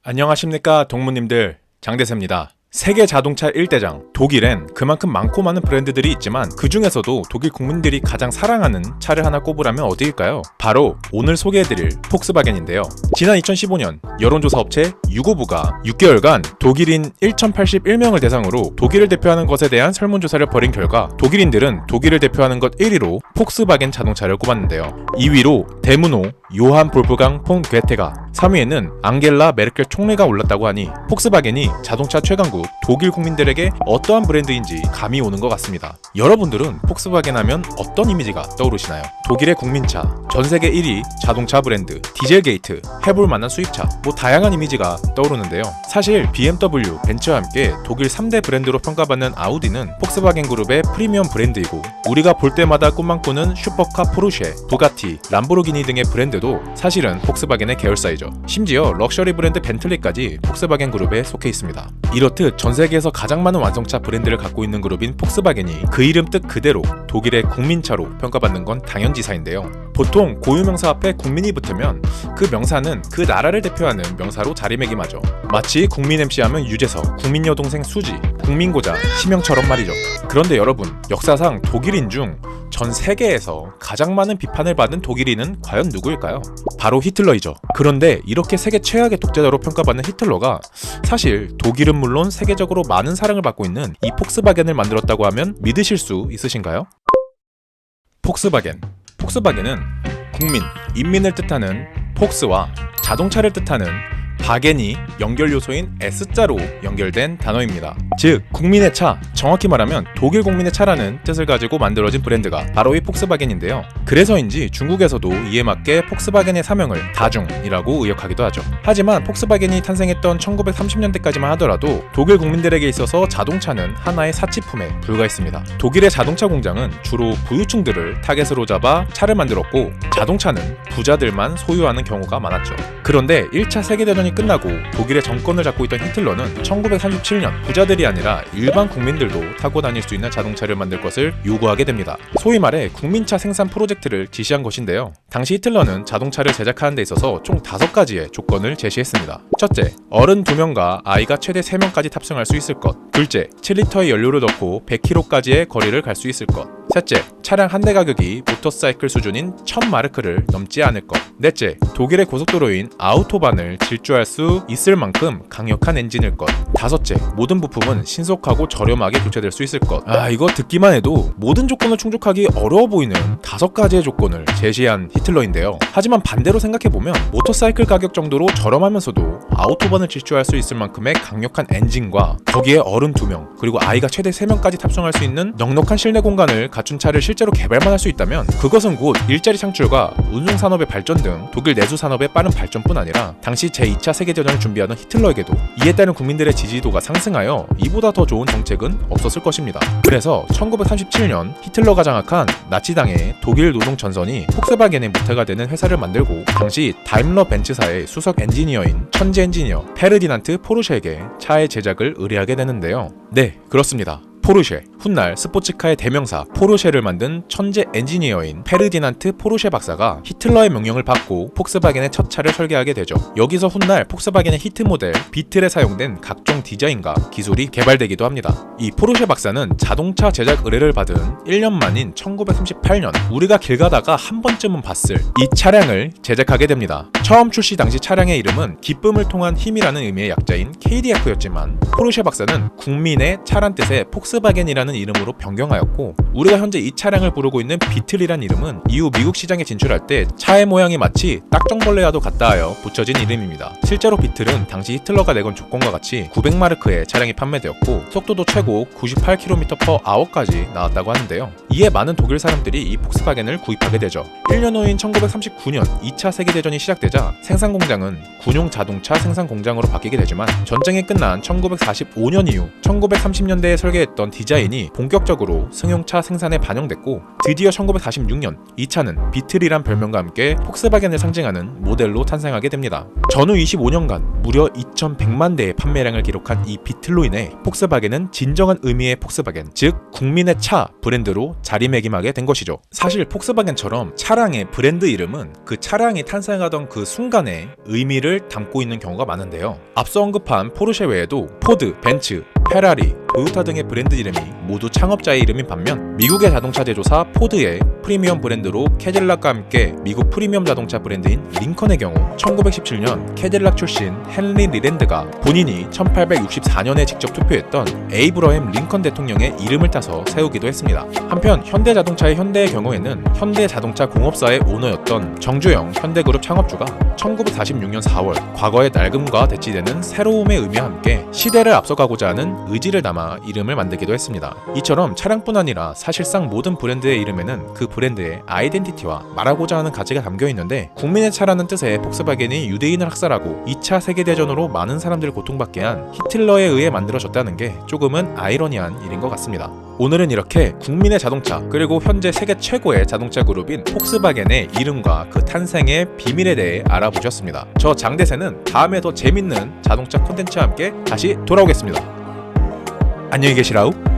안녕하십니까 동무님들, 장대세입니다. 세계 자동차 1대장 독일엔 그만큼 많고 많은 브랜드들이 있지만 그 중에서도 독일 국민들이 가장 사랑하는 차를 하나 꼽으라면 어디일까요? 바로 오늘 소개해드릴 폭스바겐인데요. 지난 2015년 여론조사 업체 유고부가 6개월간 독일인 1081명을 대상으로 독일을 대표하는 것에 대한 설문조사를 벌인 결과 독일인들은 독일을 대표하는 것 1위로 폭스바겐 자동차를 꼽았는데요. 2위로 데무노 요한 볼프강 폰 괴테가, 3위에는 앙겔라 메르켈 총리가 올랐다고 하니 폭스바겐이 자동차 최강국 독일 국민들에게 어떠한 브랜드인지 감이 오는 것 같습니다. 여러분들은 폭스바겐 하면 어떤 이미지가 떠오르시나요? 독일의 국민차, 전세계 1위 자동차 브랜드, 디젤 게이트, 해볼 만한 수입차, 다양한 이미지가 떠오르는데요. 사실 BMW, 벤츠와 함께 독일 3대 브랜드로 평가받는 아우디는 폭스바겐 그룹의 프리미엄 브랜드이고, 우리가 볼 때마다 꿈만 꾸는 슈퍼카 포르쉐, 부가티, 람보르기니 등의 브랜드도 사실은 폭스바겐의 계열사이죠. 심지어 럭셔리 브랜드 벤틀리까지 폭스바겐 그룹에 속해 있습니다. 이렇듯 전 세계에서 가장 많은 완성차 브랜드를 갖고 있는 그룹인 폭스바겐이 그 이름 뜻 그대로 독일의 국민차로 평가받는 건 당연지사인데요. 보통 고유명사 앞에 국민이 붙으면 그 명사는 그 나라를 대표하는 명사로 자리매김하죠. 마치 국민 MC 하면 유재석, 국민 여동생 수지, 국민고자, 심형처럼 말이죠. 그런데 여러분, 역사상 독일인 중 전 세계에서 가장 많은 비판을 받은 독일인은 과연 누구일까요? 바로 히틀러이죠. 그런데 이렇게 세계 최악의 독재자로 평가받는 히틀러가 사실 독일은 물론 세계적으로 많은 사랑을 받고 있는 이 폭스바겐을 만들었다고 하면 믿으실 수 있으신가요? 폭스바겐은 국민, 인민을 뜻하는 폭스와 자동차를 뜻하는 바겐이 연결 요소인 S자로 연결된 단어입니다. 즉, 국민의 차, 정확히 말하면 독일 국민의 차라는 뜻을 가지고 만들어진 브랜드가 바로 이 폭스바겐인데요. 그래서인지 중국에서도 이에 맞게 폭스바겐의 사명을 다중이라고 의역하기도 하죠. 하지만 폭스바겐이 탄생했던 1930년대까지만 하더라도 독일 국민들에게 있어서 자동차는 하나의 사치품에 불과했습니다. 독일의 자동차 공장은 주로 부유층들을 타겟으로 잡아 차를 만들었고, 자동차는 부자들만 소유하는 경우가 많았죠. 그런데 1차 세계대전이 끝나고 독일의 정권을 잡고 있던 히틀러는 1937년 부자들이 아니라 일반 국민들도 타고 다닐 수 있는 자동차를 만들 것을 요구하게 됩니다. 소위 말해 국민차 생산 프로젝트를 지시한 것인데요. 당시 히틀러는 자동차를 제작하는 데 있어서 총 5가지의 조건을 제시했습니다. 첫째, 어른 2명과 아이가 최대 3명까지 탑승할 수 있을 것. 둘째, 7리터의 연료를 넣고 100km까지의 거리를 갈 수 있을 것. 셋째, 차량 한 대 가격이 모터사이클 수준인 1000마르크를 넘지 않을 것. 넷째, 독일의 고속도로인 아우토반을 질주할 수 있을 만큼 강력한 엔진일 것. 다섯째, 모든 부품은 신속하고 저렴하게 교체될 수 있을 것. 이거 듣기만 해도 모든 조건을 충족하기 어려워 보이는 5가지의 조건을 제시한 히틀러인데요. 하지만 반대로 생각해보면 모터사이클 가격 정도로 저렴하면서도 아우토반을 질주할 수 있을 만큼의 강력한 엔진과 거기에 어른 2명, 그리고 아이가 최대 3명까지 탑승할 수 있는 넉넉한 실내 공간을 갖춘 차를 실제로 개발만 할 수 있다면 그것은 곧 일자리 창출과 운송산업의 발전 등 독일 내수 산업의 빠른 발전뿐 아니라 당시 제2차 세계대전을 준비하던 히틀러에게도 이에 따른 국민들의 지지도가 상승하여 이보다 더 좋은 정책은 없었을 것입니다. 그래서 1937년 히틀러가 장악한 나치당의 독일 노동 전선이 폭스바겐의 모태가 되는 회사를 만들고, 당시 다임러 벤츠사의 수석 엔지니어인 천재 엔지니어 페르디난트 포르쉐에게 차의 제작을 의뢰하게 되는데요. 네, 그렇습니다. 포르쉐, 훗날 스포츠카의 대명사 포르쉐를 만든 천재 엔지니어인 페르디난트 포르쉐 박사가 히틀러의 명령을 받고 폭스바겐의 첫 차를 설계하게 되죠. 여기서 훗날 폭스바겐의 히트 모델 비틀에 사용된 각종 디자인과 기술이 개발되기도 합니다. 이 포르쉐 박사는 자동차 제작 의뢰를 받은 1년 만인 1938년 우리가 길 가다가 한 번쯤은 봤을 이 차량을 제작하게 됩니다. 처음 출시 당시 차량의 이름은 기쁨을 통한 힘이라는 의미의 약자인 KDF였지만 포르쉐 박사는 국민의 차란 뜻의 폭스바겐이라는 이름으로 변경하였고, 우리가 현재 이 차량을 부르고 있는 비틀이란 이름은 이후 미국 시장에 진출할 때 차의 모양이 마치 딱정벌레와도 같다 하여 붙여진 이름입니다. 실제로 비틀은 당시 히틀러가 내건 조건과 같이 900마르크의 차량이 판매되었고, 속도도 최고 98km/h까지 나왔다고 하는데요. 이에 많은 독일 사람들이 이 폭스바겐을 구입하게 되죠. 1년 후인 1939년 2차 세계대전이 시작되자 생산 공장은 군용 자동차 생산 공장으로 바뀌게 되지만, 전쟁이 끝난 1945년 이후 1930년대에 설계했던 디자인이 방안이 본격적으로 승용차 생산에 반영됐고 드디어 1946년 이 차는 비틀이란 별명과 함께 폭스바겐을 상징하는 모델로 탄생하게 됩니다. 전후 25년간 무려 2100만 대의 판매량을 기록한 이 비틀로 인해 폭스바겐은 진정한 의미의 폭스바겐, 즉 국민의 차 브랜드로 자리매김하게 된 것이죠. 사실 폭스바겐처럼 차량의 브랜드 이름은 그 차량이 탄생하던 그 순간의 의미를 담고 있는 경우가 많은데요. 앞서 언급한 포르쉐 외에도 포드, 벤츠, 페라리, 토요타 등의 브랜드 이름이 모두 창업자의 이름인 반면 미국의 자동차 제조사 포드의 프리미엄 브랜드로 캐딜락과 함께 미국 프리미엄 자동차 브랜드인 링컨의 경우 1917년 캐딜락 출신 헨리 리랜드가 본인이 1864년에 직접 투표했던 에이브러햄 링컨 대통령의 이름을 따서 세우기도 했습니다. 한편 현대자동차의 현대의 경우에는 현대자동차 공업사의 오너였던 정주영 현대그룹 창업주가 1946년 4월 과거의 낡음과 대치되는 새로움의 의미와 함께 시대를 앞서가고자 하는 의지를 담아 이름을 만들기도 했습니다. 이처럼 차량뿐 아니라 사실상 모든 브랜드의 이름에는 그 브랜드의 아이덴티티와 말하고자 하는 가치가 담겨 있는데 국민의 차라는 뜻의 폭스바겐이 유대인을 학살하고 2차 세계대전으로 많은 사람들을 고통받게 한 히틀러에 의해 만들어졌다는 게 조금은 아이러니한 일인 것 같습니다. 오늘은 이렇게 국민의 자동차 그리고 현재 세계 최고의 자동차 그룹인 폭스바겐의 이름과 그 탄생의 비밀에 대해 알아보셨습니다. 저 장대세는 다음에 더 재밌는 자동차 콘텐츠와 함께 다시 돌아오겠습니다. 안녕히 계시라우.